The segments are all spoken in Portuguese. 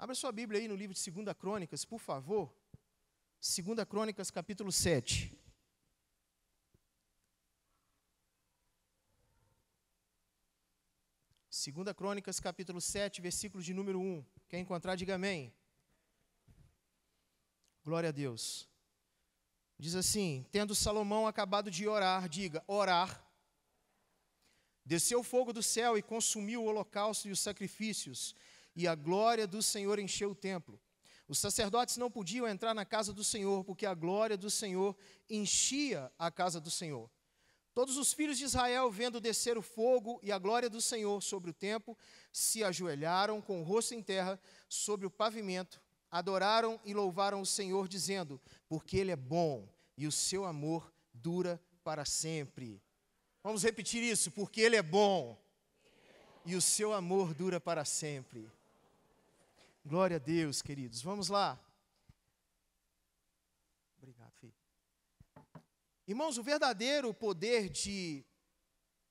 Abra sua Bíblia aí no livro de 2 Crônicas, por favor. 2 Crônicas, capítulo 7. Segunda Crônicas, capítulo 7, versículo de número 1. Quer encontrar, diga amém. Glória a Deus. Diz assim: tendo Salomão acabado de orar, diga, orar, desceu fogo do céu e consumiu o holocausto e os sacrifícios, e a glória do Senhor encheu o templo. Os sacerdotes não podiam entrar na casa do Senhor, porque a glória do Senhor enchia a casa do Senhor. Todos os filhos de Israel, vendo descer o fogo e a glória do Senhor sobre o templo, se ajoelharam com o rosto em terra sobre o pavimento, adoraram e louvaram o Senhor, dizendo, porque Ele é bom e o seu amor dura para sempre. Vamos repetir isso, porque Ele é bom e o seu amor dura para sempre. Glória a Deus, queridos. Vamos lá. Obrigado, filho. Irmãos, o verdadeiro poder de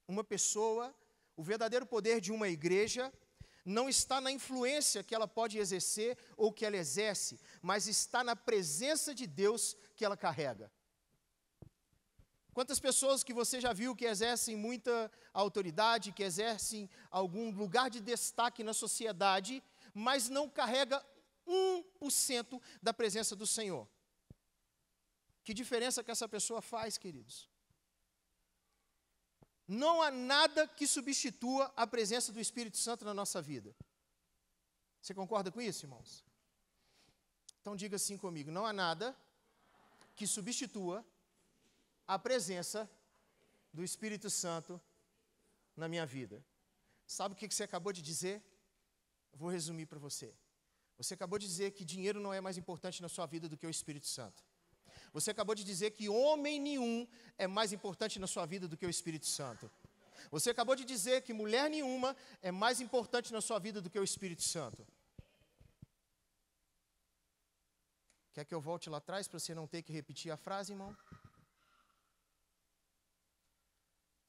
uma pessoa, o verdadeiro poder de uma igreja, não está na influência que ela pode exercer ou que ela exerce, mas está na presença de Deus que ela carrega. Quantas pessoas que você já viu que exercem muita autoridade, que exercem algum lugar de destaque na sociedade, mas não carrega 1% da presença do Senhor? Que diferença que essa pessoa faz, queridos? Não há nada que substitua a presença do Espírito Santo na nossa vida. Você concorda com isso, irmãos? Então diga assim comigo, não há nada que substitua a presença do Espírito Santo na minha vida. Sabe o que você acabou de dizer? Eu vou resumir para você. Você acabou de dizer que dinheiro não é mais importante na sua vida do que o Espírito Santo. Você acabou de dizer que homem nenhum é mais importante na sua vida do que o Espírito Santo. Você acabou de dizer que mulher nenhuma é mais importante na sua vida do que o Espírito Santo. Quer que eu volte lá atrás para você não ter que repetir a frase, irmão?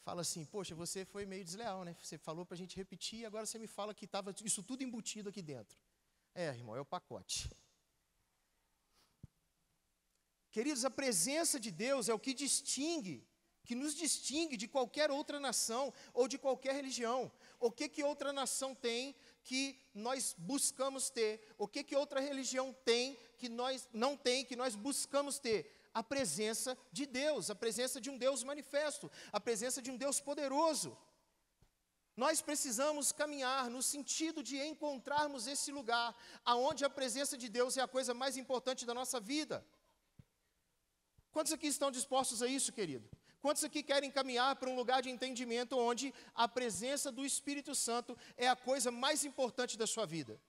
Fala assim, poxa, você foi meio desleal, né? Você falou para a gente repetir e agora você me fala que estava isso tudo embutido aqui dentro. Irmão, é o pacote. Queridos, a presença de Deus é o que nos distingue de qualquer outra nação ou de qualquer religião. O que outra nação tem que nós buscamos ter? O que outra religião tem que nós não tem, que nós buscamos ter? A presença de Deus, a presença de um Deus manifesto, a presença de um Deus poderoso. Nós precisamos caminhar no sentido de encontrarmos esse lugar aonde a presença de Deus é a coisa mais importante da nossa vida. Quantos aqui estão dispostos a isso, querido? Quantos aqui querem caminhar para um lugar de entendimento onde a presença do Espírito Santo é a coisa mais importante da sua vida?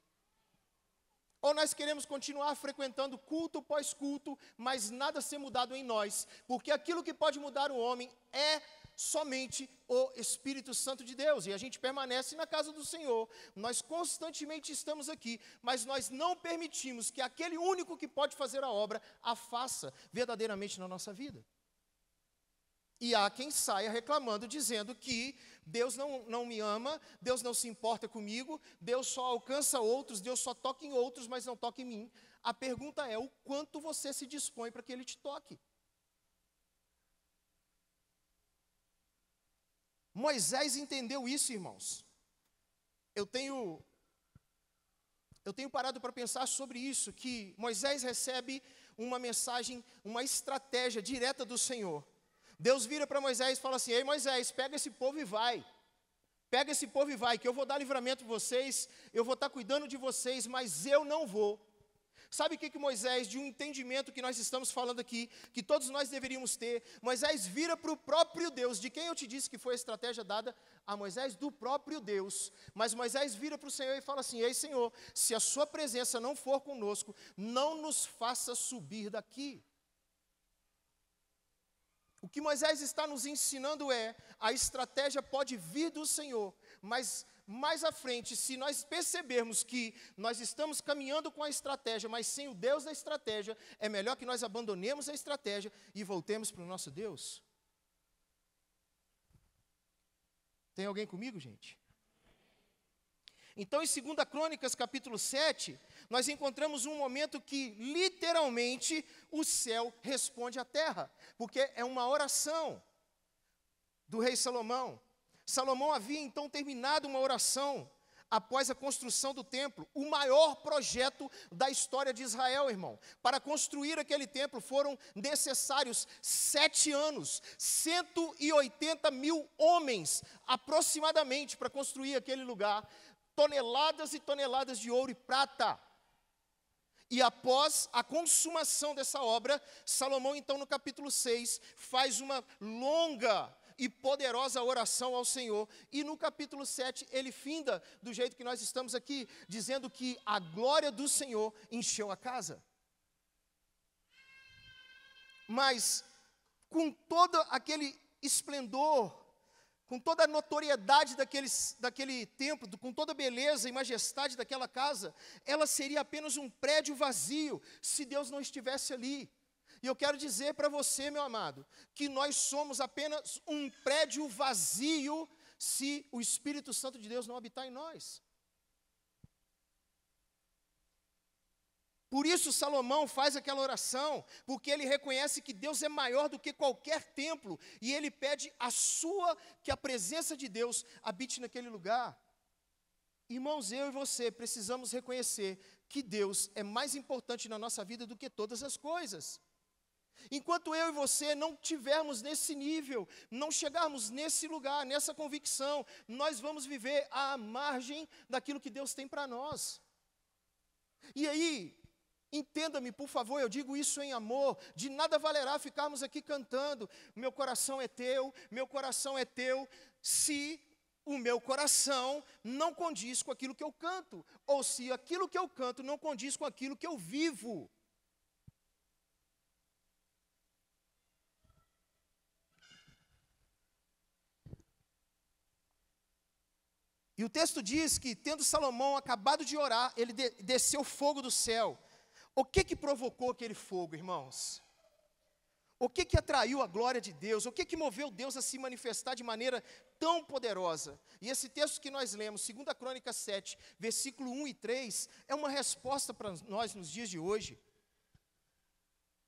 Ou nós queremos continuar frequentando culto pós culto, mas nada ser mudado em nós, porque aquilo que pode mudar o homem é somente o Espírito Santo de Deus, e a gente permanece na casa do Senhor, nós constantemente estamos aqui, mas nós não permitimos que aquele único que pode fazer a obra a faça verdadeiramente na nossa vida. E há quem saia reclamando, dizendo que Deus não me ama, Deus não se importa comigo, Deus só alcança outros, Deus só toca em outros, mas não toca em mim. A pergunta é, o quanto você se dispõe para que Ele te toque? Moisés entendeu isso, irmãos. Eu tenho parado para pensar sobre isso, que Moisés recebe uma mensagem, uma estratégia direta do Senhor. Deus vira para Moisés e fala assim, ei Moisés, pega esse povo e vai. Pega esse povo e vai, que eu vou dar livramento para vocês, eu vou estar cuidando de vocês, mas eu não vou. Sabe o que Moisés, de um entendimento que nós estamos falando aqui, que todos nós deveríamos ter, Moisés vira para o próprio Deus, de quem eu te disse que foi a estratégia dada a Moisés? Do próprio Deus. Mas Moisés vira para o Senhor e fala assim, ei Senhor, se a sua presença não for conosco, não nos faça subir daqui. O que Moisés está nos ensinando é, a estratégia pode vir do Senhor, mas mais à frente, se nós percebermos que nós estamos caminhando com a estratégia, mas sem o Deus da estratégia, é melhor que nós abandonemos a estratégia e voltemos para o nosso Deus. Tem alguém comigo, gente? Então, em 2 Crônicas, capítulo 7, nós encontramos um momento que, literalmente, o céu responde à terra, porque é uma oração do rei Salomão. Salomão havia, então, terminado uma oração após a construção do templo, o maior projeto da história de Israel, irmão. Para construir aquele templo foram necessários 7 anos, 180 mil homens, aproximadamente, para construir aquele lugar, toneladas e toneladas de ouro e prata. E após a consumação dessa obra, Salomão, então, no capítulo 6, faz uma longa e poderosa oração ao Senhor. E no capítulo 7, ele finda do jeito que nós estamos aqui, dizendo que a glória do Senhor encheu a casa. Mas, com todo aquele esplendor, com toda a notoriedade daquele templo, com toda a beleza e majestade daquela casa, ela seria apenas um prédio vazio, se Deus não estivesse ali. E eu quero dizer para você, meu amado, que nós somos apenas um prédio vazio se o Espírito Santo de Deus não habitar em nós. Por isso Salomão faz aquela oração, porque ele reconhece que Deus é maior do que qualquer templo, e ele pede que a presença de Deus habite naquele lugar. Irmãos, eu e você precisamos reconhecer que Deus é mais importante na nossa vida do que todas as coisas. Enquanto eu e você não tivermos nesse nível, não chegarmos nesse lugar, nessa convicção, nós vamos viver à margem daquilo que Deus tem para nós. E aí, entenda-me, por favor, eu digo isso em amor, de nada valerá ficarmos aqui cantando, meu coração é teu, se o meu coração não condiz com aquilo que eu canto, ou se aquilo que eu canto não condiz com aquilo que eu vivo. E o texto diz que, tendo Salomão acabado de orar, ele desceu fogo do céu. O que provocou aquele fogo, irmãos? O que atraiu a glória de Deus? O que moveu Deus a se manifestar de maneira tão poderosa? E esse texto que nós lemos, 2 Crônicas 7, versículo 1 e 3, é uma resposta para nós nos dias de hoje.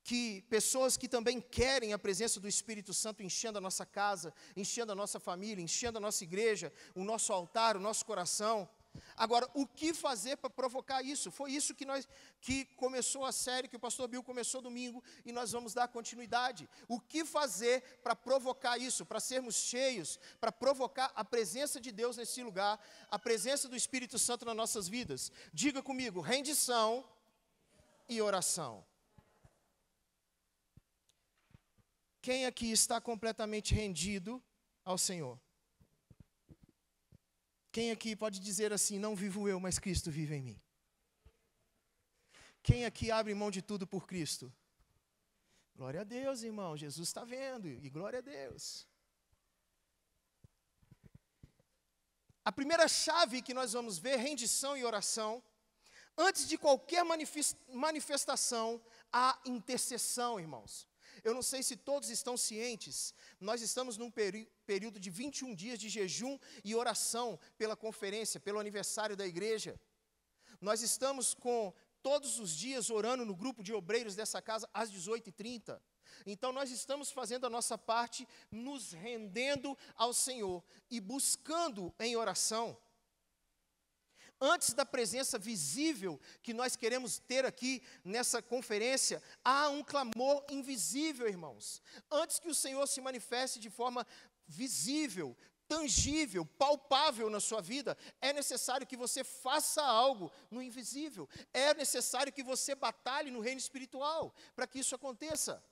Que pessoas que também querem a presença do Espírito Santo enchendo a nossa casa, enchendo a nossa família, enchendo a nossa igreja, o nosso altar, o nosso coração. Agora, o que fazer para provocar isso? Foi isso que começou a série, que o pastor Bill começou domingo, e nós vamos dar continuidade. O que fazer para provocar isso, para sermos cheios, para provocar a presença de Deus nesse lugar, a presença do Espírito Santo nas nossas vidas? Diga comigo, rendição e oração. Quem aqui está completamente rendido ao Senhor? Quem aqui pode dizer assim, não vivo eu, mas Cristo vive em mim? Quem aqui abre mão de tudo por Cristo? Glória a Deus, irmão, Jesus está vendo, e glória a Deus. A primeira chave que nós vamos ver, rendição e oração. Antes de qualquer manifestação, há intercessão, irmãos. Eu não sei se todos estão cientes, nós estamos num período de 21 dias de jejum e oração pela conferência, pelo aniversário da igreja. Nós estamos com todos os dias orando no grupo de obreiros dessa casa às 18h30. Então nós estamos fazendo a nossa parte, nos rendendo ao Senhor e buscando em oração. Antes da presença visível que nós queremos ter aqui nessa conferência, há um clamor invisível, irmãos. Antes que o Senhor se manifeste de forma visível, tangível, palpável na sua vida, é necessário que você faça algo no invisível. É necessário que você batalhe no reino espiritual para que isso aconteça.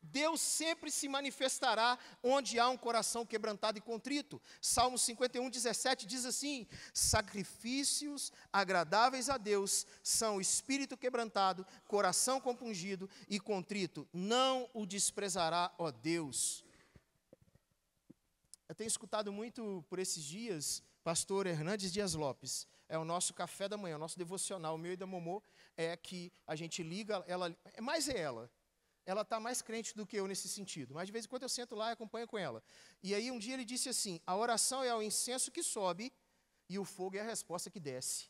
Deus sempre se manifestará onde há um coração quebrantado e contrito. Salmo 51, 17 diz assim, sacrifícios agradáveis a Deus são o espírito quebrantado, coração compungido e contrito. Não o desprezará, ó Deus. Eu tenho escutado muito por esses dias, pastor Hernandes Dias Lopes. É o nosso café da manhã, o nosso devocional, o meu e da Momô, é que a gente liga, ela está mais crente do que eu nesse sentido, mas de vez em quando eu sento lá e acompanho com ela. E aí um dia ele disse assim, a oração é o incenso que sobe e o fogo é a resposta que desce.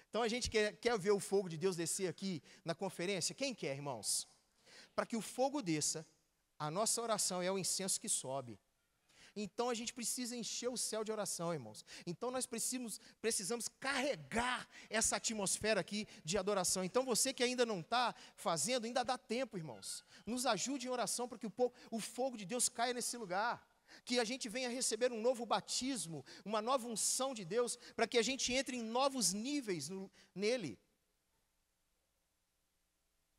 Então a gente quer ver o fogo de Deus descer aqui na conferência? Quem quer, irmãos? Para que o fogo desça, a nossa oração é o incenso que sobe. Então a gente precisa encher o céu de oração, irmãos. Então nós precisamos carregar essa atmosfera aqui de adoração. Então você que ainda não está fazendo, ainda dá tempo, irmãos. Nos ajude em oração para que o fogo de Deus caia nesse lugar. Que a gente venha receber um novo batismo, uma nova unção de Deus, para que a gente entre em novos níveis nele.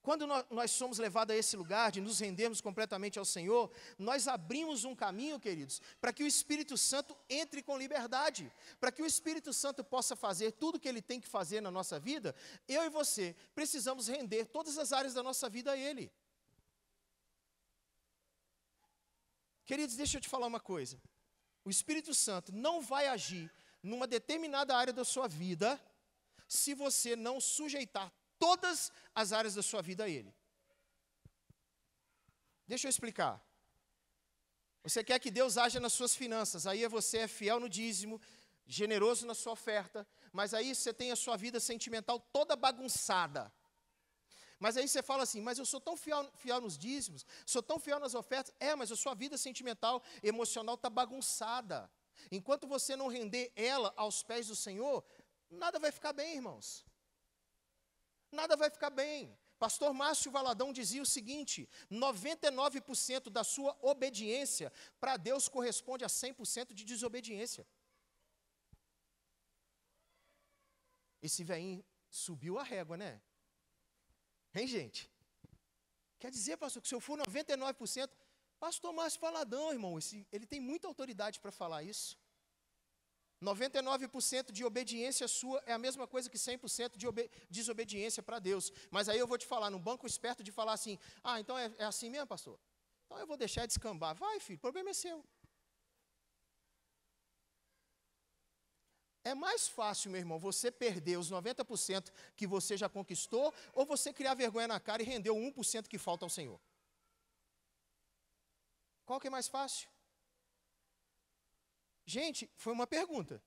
Quando nós somos levados a esse lugar de nos rendermos completamente ao Senhor, nós abrimos um caminho, queridos, para que o Espírito Santo entre com liberdade, para que o Espírito Santo possa fazer tudo o que Ele tem que fazer na nossa vida. Eu e você precisamos render todas as áreas da nossa vida a Ele. Queridos, deixa eu te falar uma coisa. O Espírito Santo não vai agir numa determinada área da sua vida se você não sujeitar todas as áreas da sua vida a Ele. Deixa eu explicar. Você quer que Deus haja nas suas finanças, aí você é fiel no dízimo, generoso na sua oferta, mas aí você tem a sua vida sentimental toda bagunçada. Mas aí você fala assim, mas eu sou tão fiel nos dízimos, sou tão fiel nas ofertas. Mas a sua vida sentimental, emocional está bagunçada. Enquanto você não render ela aos pés do Senhor, nada vai ficar bem, irmãos. Nada vai ficar bem. Pastor Márcio Valadão dizia o seguinte, 99% da sua obediência para Deus corresponde a 100% de desobediência. Esse velhinho subiu a régua, né? Hein, gente? Quer dizer, pastor, que se eu for 99%, pastor Márcio Valadão, irmão, ele tem muita autoridade para falar isso. 99% de obediência sua é a mesma coisa que 100% de desobediência para Deus. Mas aí eu vou te falar, num banco esperto de falar assim, então é assim mesmo, pastor? Então eu vou deixar descambar. Vai, filho, o problema é seu. É mais fácil, meu irmão, você perder os 90% que você já conquistou, ou você criar vergonha na cara e render o 1% que falta ao Senhor? Qual que é mais fácil? Gente, foi uma pergunta.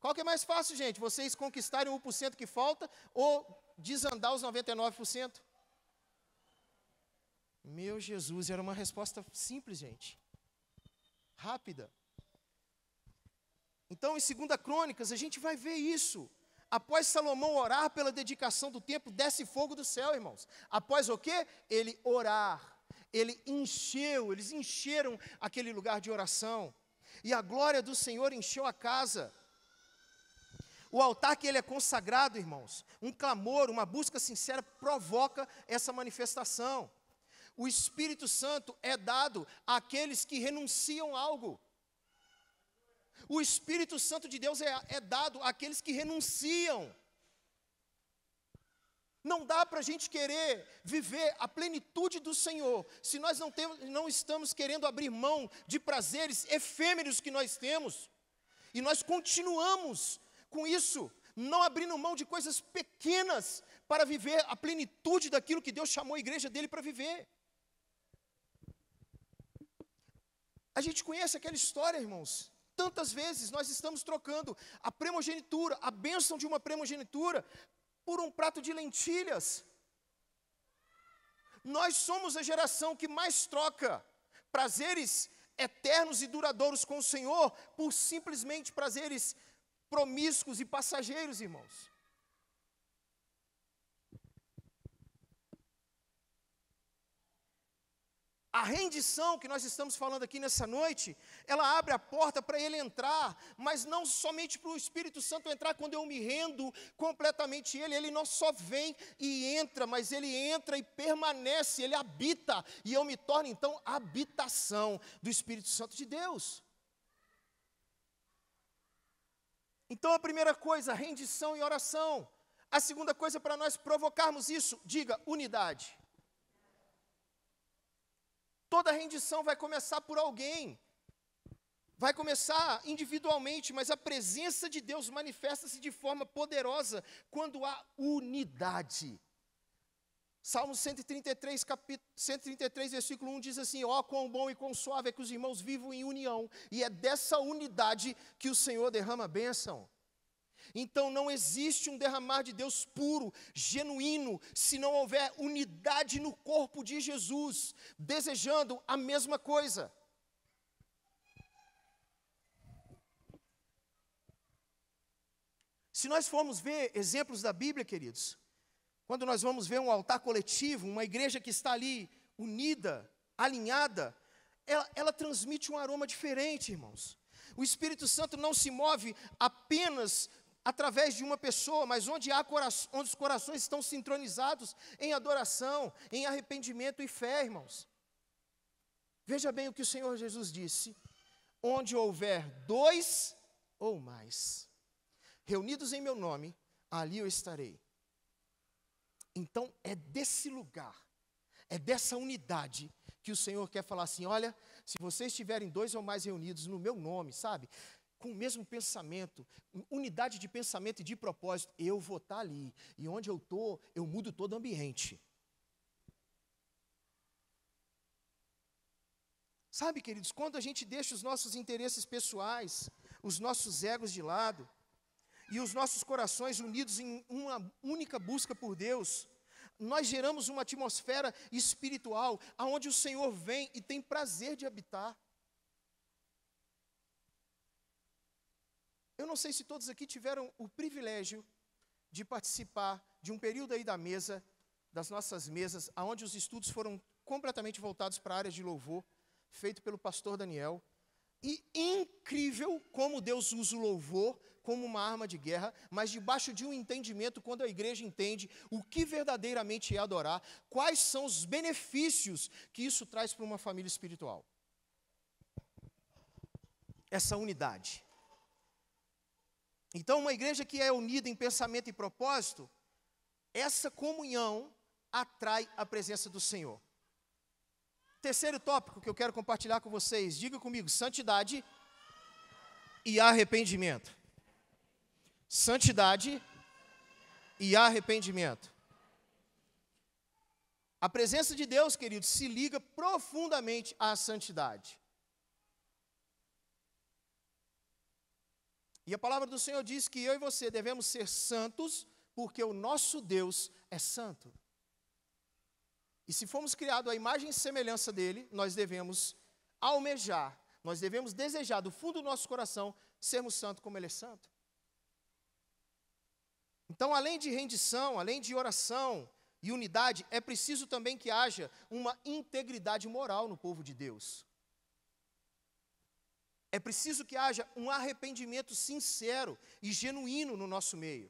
Qual que é mais fácil, gente? Vocês conquistarem o 1% que falta ou desandar os 99%? Meu Jesus, era uma resposta simples, gente. Rápida. Então, em 2 Crônicas, a gente vai ver isso. Após Salomão orar pela dedicação do templo, desce fogo do céu, irmãos. Após o quê? Ele orar. Eles encheram aquele lugar de oração. E a glória do Senhor encheu a casa. O altar que ele é consagrado, irmãos, um clamor, uma busca sincera provoca essa manifestação. O Espírito Santo é dado àqueles que renunciam a algo. O Espírito Santo de Deus é dado àqueles que renunciam. Não dá para a gente querer viver a plenitude do Senhor, se nós não estamos querendo abrir mão de prazeres efêmeros que nós temos, e nós continuamos com isso, não abrindo mão de coisas pequenas, para viver a plenitude daquilo que Deus chamou a igreja dele para viver. A gente conhece aquela história, irmãos, tantas vezes nós estamos trocando a primogenitura, a bênção de uma primogenitura, por um prato de lentilhas. Nós somos a geração que mais troca prazeres eternos e duradouros com o Senhor por simplesmente prazeres promíscuos e passageiros, irmãos. A rendição que nós estamos falando aqui nessa noite, ela abre a porta para ele entrar, mas não somente para o Espírito Santo entrar quando eu me rendo completamente ele não só vem e entra, mas ele entra e permanece, ele habita, e eu me torno então a habitação do Espírito Santo de Deus. Então a primeira coisa, rendição e oração. A segunda coisa, para nós provocarmos isso, diga, unidade. Toda rendição vai começar por alguém, vai começar individualmente, mas a presença de Deus manifesta-se de forma poderosa quando há unidade. Salmo 133, 133, versículo 1 diz assim: ó, quão bom e quão suave é que os irmãos vivam em união, e é dessa unidade que o Senhor derrama a bênção. Então não existe um derramar de Deus puro, genuíno, se não houver unidade no corpo de Jesus, desejando a mesma coisa. Se nós formos ver exemplos da Bíblia, queridos, quando nós vamos ver um altar coletivo, uma igreja que está ali unida, alinhada, ela transmite um aroma diferente, irmãos. O Espírito Santo não se move apenas através de uma pessoa, mas onde os corações estão sincronizados em adoração, em arrependimento e fé, irmãos. Veja bem o que o Senhor Jesus disse: onde houver 2 ou mais reunidos em meu nome, ali eu estarei. Então é desse lugar, é dessa unidade que o Senhor quer falar assim: olha, se vocês estiverem 2 ou mais reunidos no meu nome, sabe, com o mesmo pensamento, unidade de pensamento e de propósito, eu vou estar ali, e onde eu estou, eu mudo todo o ambiente. Sabe, queridos, quando a gente deixa os nossos interesses pessoais, os nossos egos de lado, e os nossos corações unidos em uma única busca por Deus, nós geramos uma atmosfera espiritual, onde o Senhor vem e tem prazer de habitar. Eu não sei se todos aqui tiveram o privilégio de participar de um período aí da mesa, das nossas mesas, onde os estudos foram completamente voltados para a área de louvor, feito pelo pastor Daniel. E incrível como Deus usa o louvor como uma arma de guerra, mas debaixo de um entendimento, quando a igreja entende o que verdadeiramente é adorar, quais são os benefícios que isso traz para uma família espiritual. Essa unidade. Então, uma igreja que é unida em pensamento e propósito, essa comunhão atrai a presença do Senhor. Terceiro tópico que eu quero compartilhar com vocês, diga comigo: santidade e arrependimento. Santidade e arrependimento. A presença de Deus, queridos, se liga profundamente à santidade. E a palavra do Senhor diz que eu e você devemos ser santos, porque o nosso Deus é santo. E se fomos criados à imagem e semelhança dele, nós devemos almejar, nós devemos desejar do fundo do nosso coração sermos santos como ele é santo. Então, além de rendição, além de oração e unidade, é preciso também que haja uma integridade moral no povo de Deus. É preciso que haja um arrependimento sincero e genuíno no nosso meio.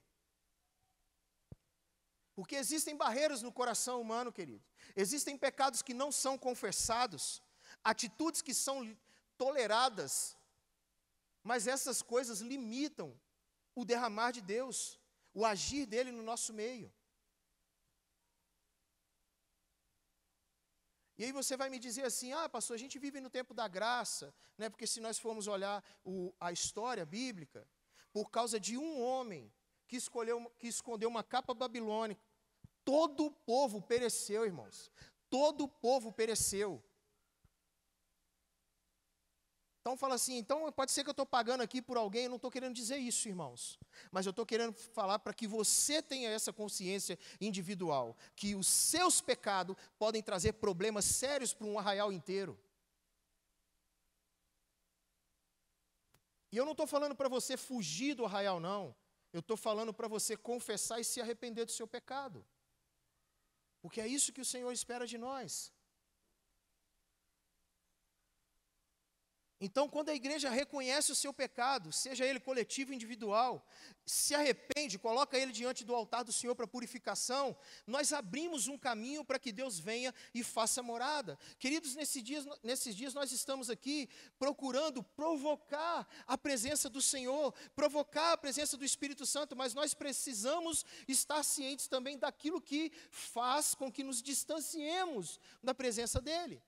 Porque existem barreiras no coração humano, querido. Existem pecados que não são confessados, atitudes que são toleradas, mas essas coisas limitam o derramar de Deus, o agir dele no nosso meio. E aí você vai me dizer assim: ah, pastor, a gente vive no tempo da graça, né? Porque se nós formos olhar a história bíblica, por causa de um homem que escondeu uma capa babilônica, todo o povo pereceu, irmãos. Todo o povo pereceu. Então fala assim: então pode ser que eu estou pagando aqui por alguém. Eu não estou querendo dizer isso, irmãos. Mas eu estou querendo falar para que você tenha essa consciência individual, que os seus pecados podem trazer problemas sérios para um arraial inteiro. E eu não estou falando para você fugir do arraial, não. Eu estou falando para você confessar e se arrepender do seu pecado. Porque é isso que o Senhor espera de nós. Então, quando a igreja reconhece o seu pecado, seja ele coletivo ou individual, se arrepende, coloca ele diante do altar do Senhor para purificação, nós abrimos um caminho para que Deus venha e faça morada. Queridos, nesses dias nós estamos aqui procurando provocar a presença do Senhor, provocar a presença do Espírito Santo, mas nós precisamos estar cientes também daquilo que faz com que nos distanciemos da presença dEle.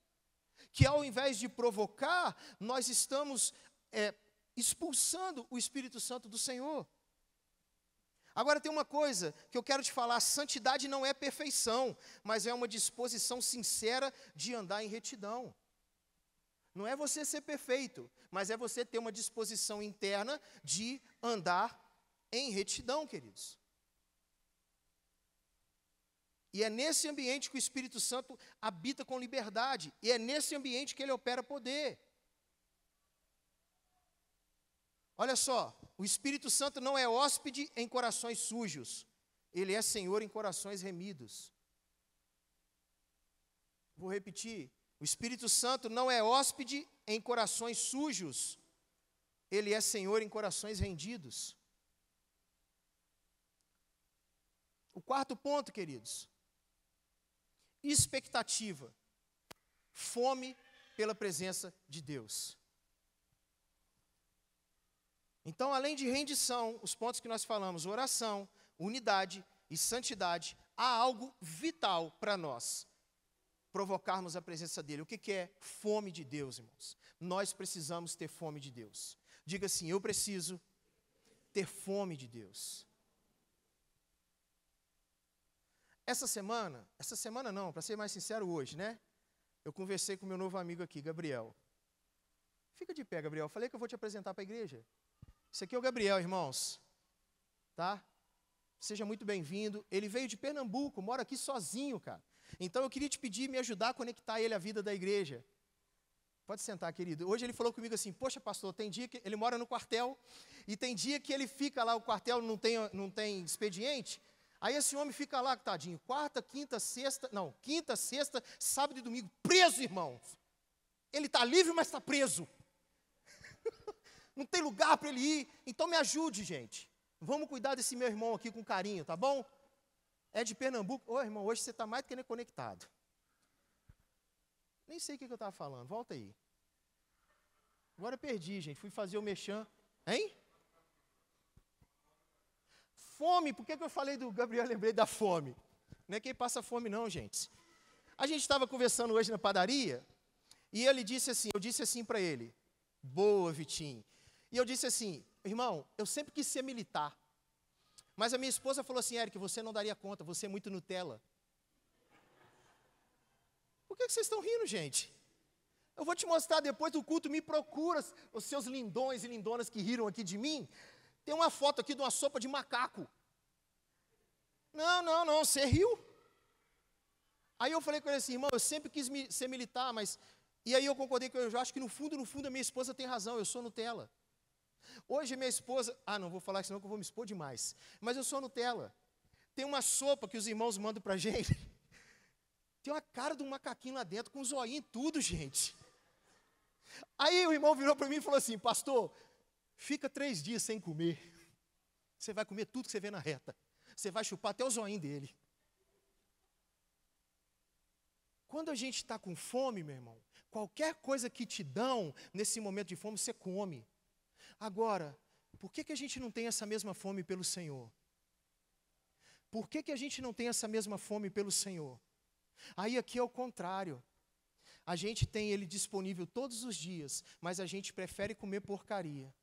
Que ao invés de provocar, nós estamos expulsando o Espírito Santo do Senhor. Agora tem uma coisa que eu quero te falar: santidade não é perfeição, mas é uma disposição sincera de andar em retidão. Não é você ser perfeito, mas é você ter uma disposição interna de andar em retidão, queridos. E é nesse ambiente que o Espírito Santo habita com liberdade, e é nesse ambiente que ele opera poder. Olha só, o Espírito Santo não é hóspede em corações sujos, ele é Senhor em corações remidos. Vou repetir, o Espírito Santo não é hóspede em corações sujos, ele é Senhor em corações rendidos. O quarto ponto, queridos, expectativa, fome pela presença de Deus. Então, além de rendição, os pontos que nós falamos, oração, unidade e santidade, há algo vital para nós provocarmos a presença dele. O que é fome de Deus, irmãos? Nós precisamos ter fome de Deus. Diga assim: eu preciso ter fome de Deus. Essa semana não, para ser mais sincero, hoje, né? Eu conversei com meu novo amigo aqui, Gabriel. Fica de pé, Gabriel. Falei que eu vou te apresentar para a igreja. Esse aqui é o Gabriel, irmãos. Tá? Seja muito bem-vindo. Ele veio de Pernambuco, mora aqui sozinho, cara. Então eu queria te pedir, me ajudar a conectar ele à vida da igreja. Pode sentar, querido. Hoje ele falou comigo assim: poxa, pastor, tem dia que ele mora no quartel, e tem dia que ele fica lá, o quartel não tem expediente. Aí esse homem fica lá, tadinho, quinta, sexta, sábado e domingo, preso, irmãos. Ele está livre, mas está preso. Não tem lugar para ele ir. Então me ajude, gente. Vamos cuidar desse meu irmão aqui com carinho, tá bom? É de Pernambuco. Ô, irmão, hoje você está mais do que conectado. Nem sei o que eu estava falando. Volta aí. Agora eu perdi, gente. Fui fazer o mexã. Hein? Fome. Por que eu falei do Gabriel? Lembrei da fome. Não é quem passa fome não, gente. A gente estava conversando hoje na padaria, e ele disse assim, eu disse assim para ele: boa, Vitinho. E eu disse assim: irmão, eu sempre quis ser militar, mas a minha esposa falou assim: Eric, você não daria conta, você é muito Nutella. Por que vocês estão rindo, gente? Eu vou te mostrar depois do culto, me procura, os seus lindões e lindonas que riram aqui de mim. Tem uma foto aqui de uma sopa de macaco. Não, você riu. Aí eu falei com ele assim: irmão, eu sempre quis ser militar, mas... E aí eu concordei com ele, eu acho que no fundo, a minha esposa tem razão, eu sou Nutella. Hoje minha esposa... não vou falar senão que eu vou me expor demais. Mas eu sou Nutella. Tem uma sopa que os irmãos mandam pra gente. Tem uma cara de um macaquinho lá dentro, com um zoinho e tudo, gente. Aí o irmão virou para mim e falou assim: pastor, fica 3 dias sem comer. Você vai comer tudo que você vê na reta. Você vai chupar até o zoinho dele. Quando a gente está com fome, meu irmão, qualquer coisa que te dão nesse momento de fome, você come. Agora, por que a gente não tem essa mesma fome pelo Senhor? Por que a gente não tem essa mesma fome pelo Senhor? Aí aqui é o contrário. A gente tem ele disponível todos os dias, mas a gente prefere comer porcaria.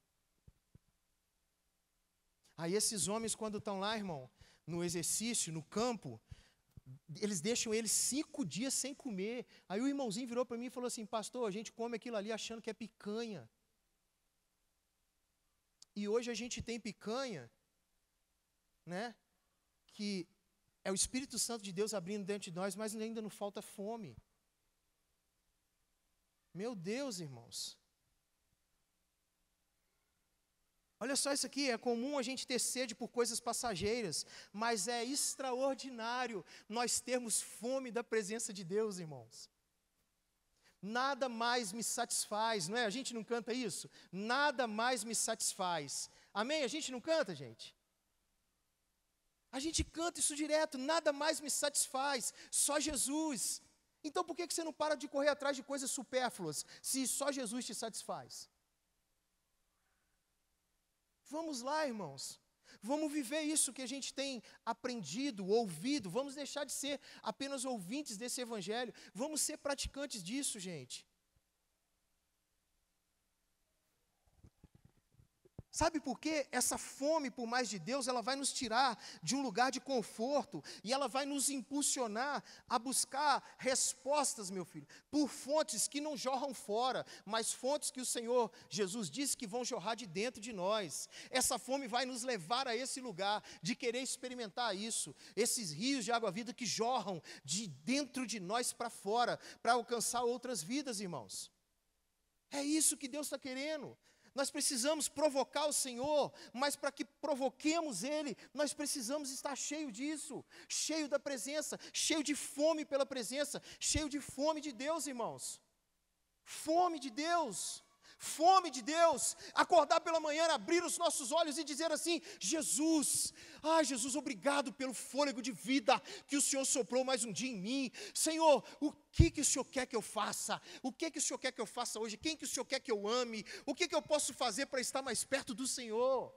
Aí esses homens, quando estão lá, irmão, no exercício, no campo, eles deixam eles 5 dias sem comer. Aí o irmãozinho virou para mim e falou assim: pastor, a gente come aquilo ali achando que é picanha. E hoje a gente tem picanha, né, que é o Espírito Santo de Deus abrindo dentro de nós, mas ainda não falta fome. Meu Deus, irmãos. Olha só isso aqui, é comum a gente ter sede por coisas passageiras, mas é extraordinário nós termos fome da presença de Deus, irmãos. Nada mais me satisfaz, não é? A gente não canta isso? Nada mais me satisfaz. Amém? A gente não canta, gente? A gente canta isso direto: nada mais me satisfaz, só Jesus. Então por que você não para de correr atrás de coisas supérfluas, se só Jesus te satisfaz? Vamos lá, irmãos. Vamos viver isso que a gente tem aprendido, ouvido. Vamos deixar de ser apenas ouvintes desse evangelho. Vamos ser praticantes disso, gente. Sabe por quê? Essa fome por mais de Deus, ela vai nos tirar de um lugar de conforto e ela vai nos impulsionar a buscar respostas, meu filho, por fontes que não jorram fora, mas fontes que o Senhor Jesus disse que vão jorrar de dentro de nós. Essa fome vai nos levar a esse lugar de querer experimentar isso, esses rios de água-vida que jorram de dentro de nós para fora, para alcançar outras vidas, irmãos. É isso que Deus está querendo. Nós precisamos provocar o Senhor, mas para que provoquemos Ele, nós precisamos estar cheio disso, cheio da presença, cheio de fome pela presença, cheio de fome de Deus, irmãos. Fome de Deus. Fome de Deus, acordar pela manhã, abrir os nossos olhos e dizer assim: Jesus, Jesus, obrigado pelo fôlego de vida que o Senhor soprou mais um dia em mim. Senhor, o que o Senhor quer que eu faça? O que o Senhor quer que eu faça hoje? Quem que o Senhor quer que eu ame? O que eu posso fazer para estar mais perto do Senhor?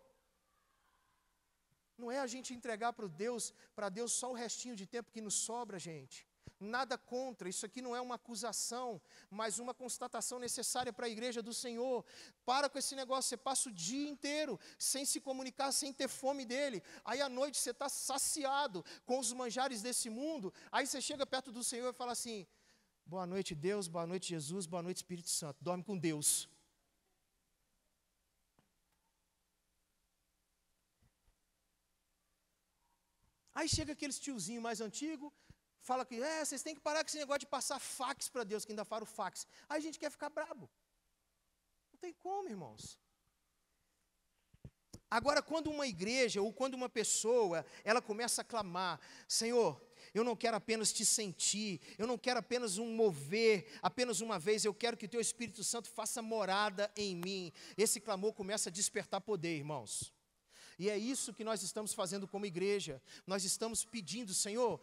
Não é a gente entregar para Deus só o restinho de tempo que nos sobra, gente. Nada contra, isso aqui não é uma acusação, mas uma constatação necessária para a igreja do Senhor. Para com esse negócio, você passa o dia inteiro sem se comunicar, sem ter fome dEle. Aí à noite você está saciado com os manjares desse mundo, aí você chega perto do Senhor e fala assim: boa noite Deus, boa noite Jesus, boa noite Espírito Santo, dorme com Deus. Aí chega aqueles tiozinho mais antigo, fala que, vocês têm que parar com esse negócio de passar fax para Deus, que ainda fala o fax. Aí a gente quer ficar brabo. Não tem como, irmãos. Agora, quando uma igreja ou quando uma pessoa, ela começa a clamar: Senhor, eu não quero apenas te sentir, eu não quero apenas um mover, apenas uma vez, eu quero que o teu Espírito Santo faça morada em mim. Esse clamor começa a despertar poder, irmãos. E é isso que nós estamos fazendo como igreja. Nós estamos pedindo: Senhor,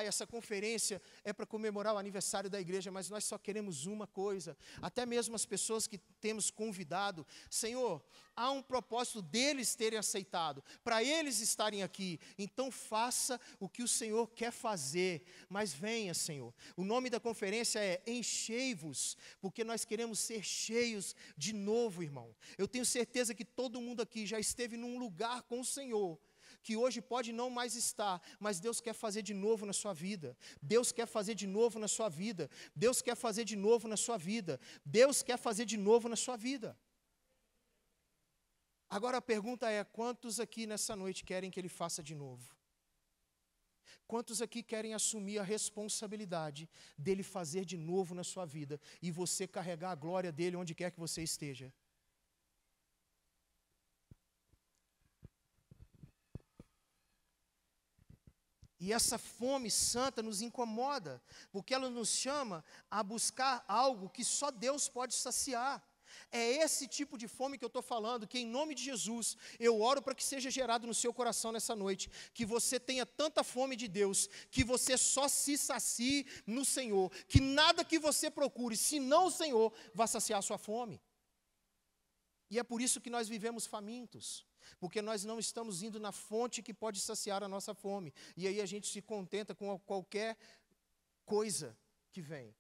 essa conferência é para comemorar o aniversário da igreja, mas nós só queremos uma coisa, até mesmo as pessoas que temos convidado: Senhor, há um propósito deles terem aceitado, para eles estarem aqui, então faça o que o Senhor quer fazer, mas venha, Senhor. O nome da conferência é Enchei-vos, porque nós queremos ser cheios de novo, irmão. Eu tenho certeza que todo mundo aqui já esteve num lugar com o Senhor, que hoje pode não mais estar, mas Deus quer fazer de novo na sua vida. Deus quer fazer de novo na sua vida. Deus quer fazer de novo na sua vida. Deus quer fazer de novo na sua vida. Agora a pergunta é: quantos aqui nessa noite querem que Ele faça de novo? Quantos aqui querem assumir a responsabilidade dEle fazer de novo na sua vida e você carregar a glória dEle onde quer que você esteja? E essa fome santa nos incomoda, porque ela nos chama a buscar algo que só Deus pode saciar. É esse tipo de fome que eu estou falando, que em nome de Jesus, eu oro para que seja gerado no seu coração nessa noite, que você tenha tanta fome de Deus, que você só se sacie no Senhor, que nada que você procure, senão o Senhor, vá saciar a sua fome. E é por isso que nós vivemos famintos, porque nós não estamos indo na fonte que pode saciar a nossa fome, e aí a gente se contenta com qualquer coisa que vem.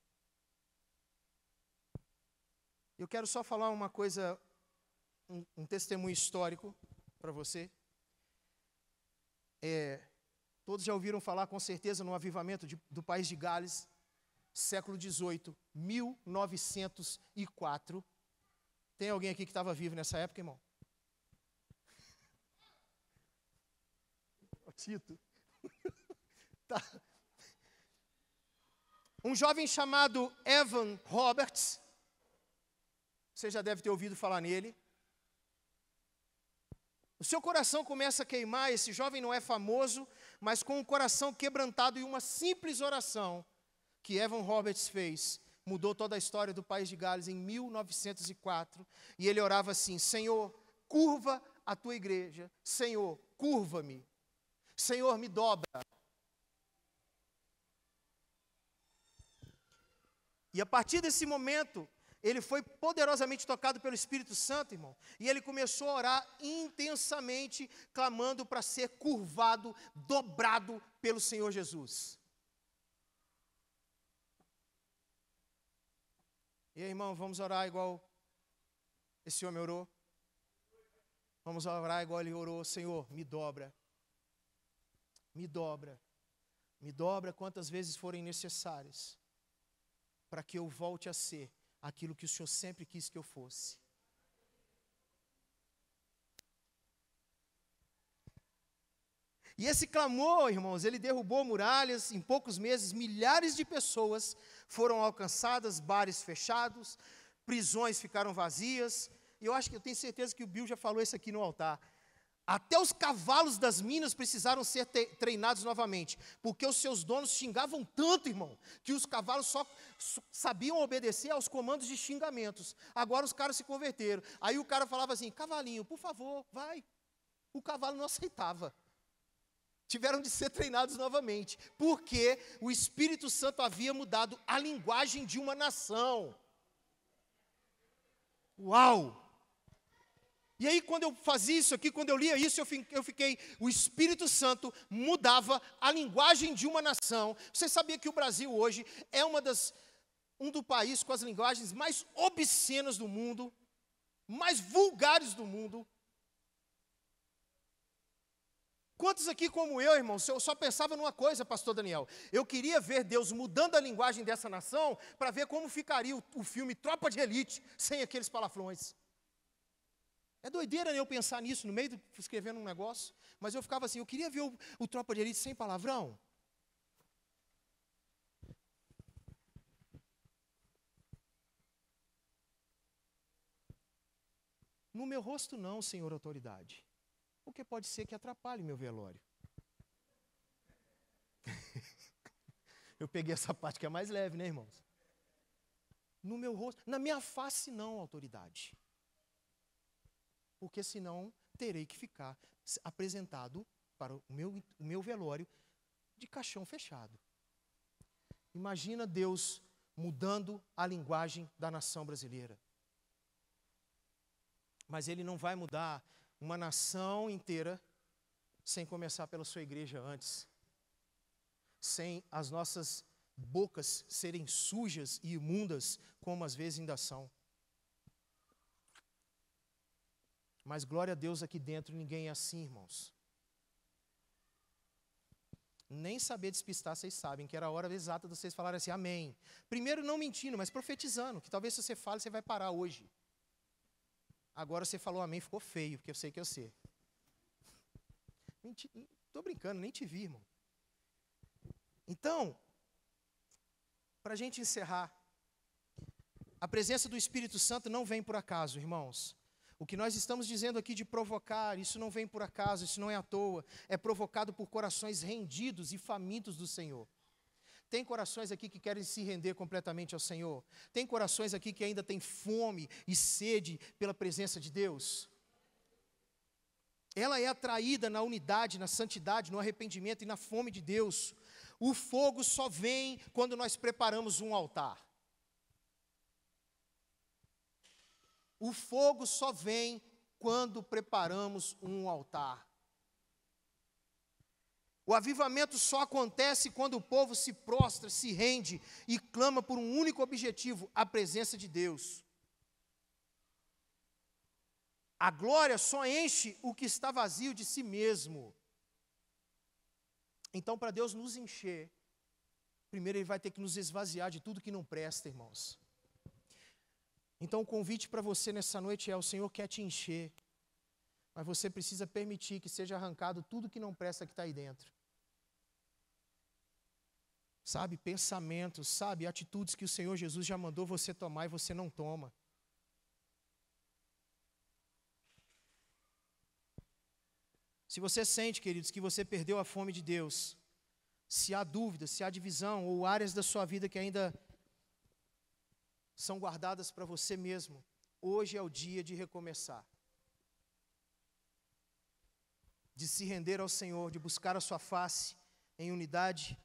Eu quero só falar uma coisa, um testemunho histórico para você. Todos já ouviram falar, com certeza, no avivamento do país de Gales, século XVIII, 1904. Tem alguém aqui que estava vivo nessa época, irmão? Tito. Tá. Um jovem chamado Evan Roberts, você já deve ter ouvido falar nele. O seu coração começa a queimar. Esse jovem não é famoso, mas com um coração quebrantado, e uma simples oração que Evan Roberts fez mudou toda a história do país de Gales em 1904. E ele orava assim: Senhor, curva a tua igreja. Senhor, curva-me. Senhor, me dobra. E a partir desse momento, ele foi poderosamente tocado pelo Espírito Santo, irmão. E ele começou a orar intensamente, clamando para ser curvado, dobrado pelo Senhor Jesus. E aí, irmão, vamos orar igual esse homem orou? Vamos orar igual ele orou: Senhor, me dobra. Me dobra. Me dobra quantas vezes forem necessárias, para que eu volte a ser aquilo que o Senhor sempre quis que eu fosse. E esse clamor, irmãos, ele derrubou muralhas. Em poucos meses, milhares de pessoas foram alcançadas, bares fechados, prisões ficaram vazias. E eu tenho certeza que o Bill já falou isso aqui no altar. Até os cavalos das minas precisaram ser treinados novamente, porque os seus donos xingavam tanto, irmão, que os cavalos só sabiam obedecer aos comandos de xingamentos. Agora os caras se converteram. Aí o cara falava assim: cavalinho, por favor, vai. O cavalo não aceitava. Tiveram de ser treinados novamente, porque o Espírito Santo havia mudado a linguagem de uma nação. Uau! E aí, quando eu fazia isso aqui, quando eu lia isso, eu fiquei, o Espírito Santo mudava a linguagem de uma nação. Você sabia que o Brasil hoje é um dos países com as linguagens mais obscenas do mundo, mais vulgares do mundo? Quantos aqui como eu, irmão, eu só pensava numa coisa, pastor Daniel: eu queria ver Deus mudando a linguagem dessa nação, para ver como ficaria o filme Tropa de Elite, sem aqueles palavrões. É doideira, né, eu pensar nisso, no meio de escrevendo um negócio, mas eu ficava assim: eu queria ver o Tropa de Elite sem palavrão. No meu rosto não, senhor autoridade, porque pode ser que atrapalhe meu velório. Eu peguei essa parte que é mais leve, né, irmãos? No meu rosto, na minha face não, autoridade. Porque senão terei que ficar apresentado para o meu velório de caixão fechado. Imagina Deus mudando a linguagem da nação brasileira. Mas Ele não vai mudar uma nação inteira sem começar pela sua igreja antes. Sem as nossas bocas serem sujas e imundas, como às vezes ainda são. Mas glória a Deus, aqui dentro ninguém é assim, irmãos. Nem saber despistar, vocês sabem que era a hora exata de vocês falarem assim: amém. Primeiro não mentindo, mas profetizando, que talvez se você fale, você vai parar hoje. Agora você falou amém, ficou feio, porque eu sei que eu sei. Estou brincando, nem te vi, irmão. Então, para a gente encerrar, a presença do Espírito Santo não vem por acaso, irmãos. O que nós estamos dizendo aqui de provocar, isso não vem por acaso, isso não é à toa. É provocado por corações rendidos e famintos do Senhor. Tem corações aqui que querem se render completamente ao Senhor? Tem corações aqui que ainda têm fome e sede pela presença de Deus? Ela é atraída na unidade, na santidade, no arrependimento e na fome de Deus. O fogo só vem quando nós preparamos um altar. O fogo só vem quando preparamos um altar. O avivamento só acontece quando o povo se prostra, se rende e clama por um único objetivo: a presença de Deus. A glória só enche o que está vazio de si mesmo. Então, para Deus nos encher, primeiro Ele vai ter que nos esvaziar de tudo que não presta, irmãos. Então, o convite para você nessa noite é: o Senhor quer te encher, mas você precisa permitir que seja arrancado tudo que não presta que está aí dentro. Sabe, pensamentos, sabe, atitudes que o Senhor Jesus já mandou você tomar e você não toma. Se você sente, queridos, que você perdeu a fome de Deus, se há dúvida, se há divisão ou áreas da sua vida que ainda são guardadas para você mesmo, hoje é o dia de recomeçar. De se render ao Senhor, de buscar a sua face em unidade,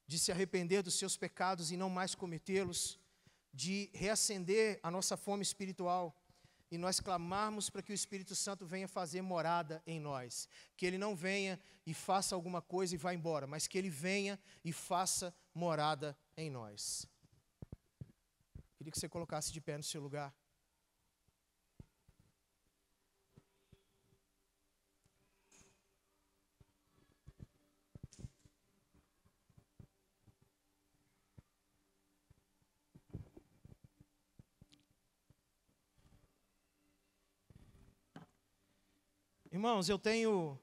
de se arrepender dos seus pecados e não mais cometê-los, de reacender a nossa fome espiritual e nós clamarmos para que o Espírito Santo venha fazer morada em nós. Que Ele não venha e faça alguma coisa e vá embora, mas que Ele venha e faça morada em nós. Queria que você colocasse de pé no seu lugar. Irmãos, eu tenho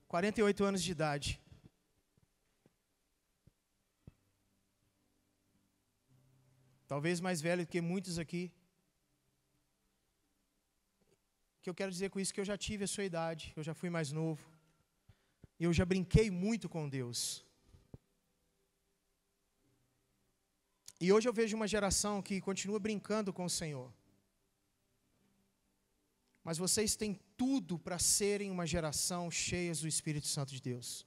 48 anos de idade. Talvez mais velho do que muitos aqui. O que eu quero dizer com isso é que eu já tive a sua idade, eu já fui mais novo. Eu já brinquei muito com Deus. E hoje eu vejo uma geração que continua brincando com o Senhor. Mas vocês têm tudo para serem uma geração cheia do Espírito Santo de Deus.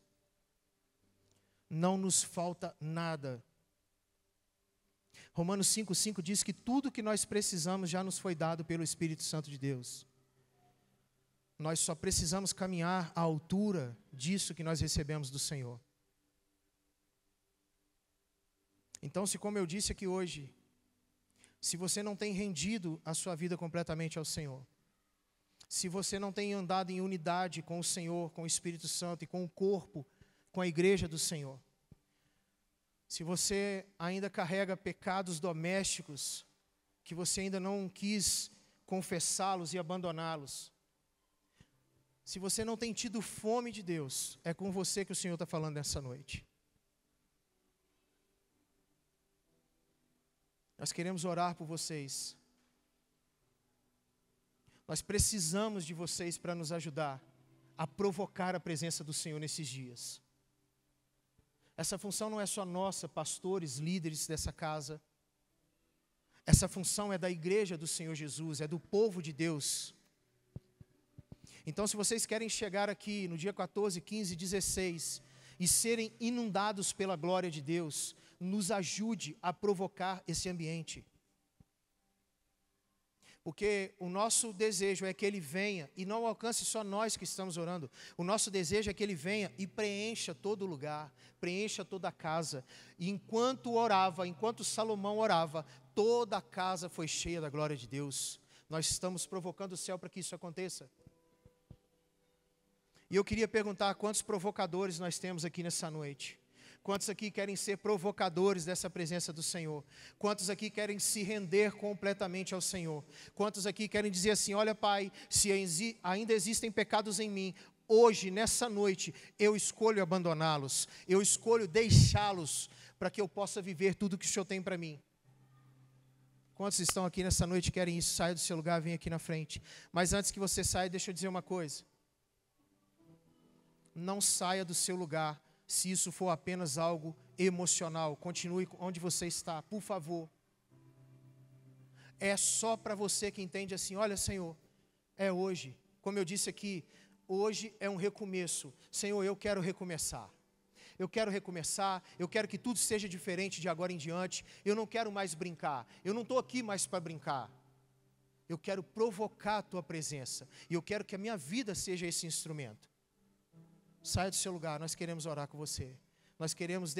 Não nos falta nada. Romanos 5,5 diz que tudo que nós precisamos já nos foi dado pelo Espírito Santo de Deus. Nós só precisamos caminhar à altura disso que nós recebemos do Senhor. Então, se como eu disse aqui hoje, se você não tem rendido a sua vida completamente ao Senhor, se você não tem andado em unidade com o Senhor, com o Espírito Santo e com o corpo, com a igreja do Senhor, se você ainda carrega pecados domésticos, que você ainda não quis confessá-los e abandoná-los, se você não tem tido fome de Deus, é com você que o Senhor está falando nessa noite. Nós queremos orar por vocês. Nós precisamos de vocês para nos ajudar a provocar a presença do Senhor nesses dias. Essa função não é só nossa, pastores, líderes dessa casa. Essa função é da igreja do Senhor Jesus, é do povo de Deus. Então, se vocês querem chegar aqui no dia 14, 15 e 16 e serem inundados pela glória de Deus, nos ajude a provocar esse ambiente. Porque o nosso desejo é que Ele venha e não alcance só nós que estamos orando. O nosso desejo é que Ele venha e preencha todo lugar, preencha toda a casa. E enquanto orava, enquanto Salomão orava, toda a casa foi cheia da glória de Deus. Nós estamos provocando o céu para que isso aconteça. E eu queria perguntar quantos provocadores nós temos aqui nessa noite. Quantos aqui querem ser provocadores dessa presença do Senhor? Quantos aqui querem se render completamente ao Senhor? Quantos aqui querem dizer assim, olha Pai, se ainda existem pecados em mim, hoje, nessa noite, eu escolho abandoná-los, eu escolho deixá-los, para que eu possa viver tudo que o Senhor tem para mim. Quantos estão aqui nessa noite e querem isso? Saia do seu lugar, vem aqui na frente. Mas antes que você saia, deixa eu dizer uma coisa. Não saia do seu lugar, se isso for apenas algo emocional. Continue onde você está, por favor. É só para você que entende assim, olha Senhor, é hoje. Como eu disse aqui, hoje é um recomeço. Senhor, eu quero recomeçar. Eu quero recomeçar, eu quero que tudo seja diferente de agora em diante. Eu não quero mais brincar, eu não estou aqui mais para brincar. Eu quero provocar a Tua presença. E eu quero que a minha vida seja esse instrumento. Saia do seu lugar, nós queremos orar com você. Nós queremos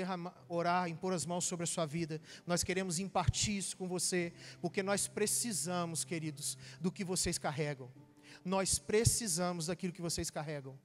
orar, impor as mãos sobre a sua vida. Nós queremos impartir isso com você, porque nós precisamos, queridos, do que vocês carregam. Nós precisamos daquilo que vocês carregam.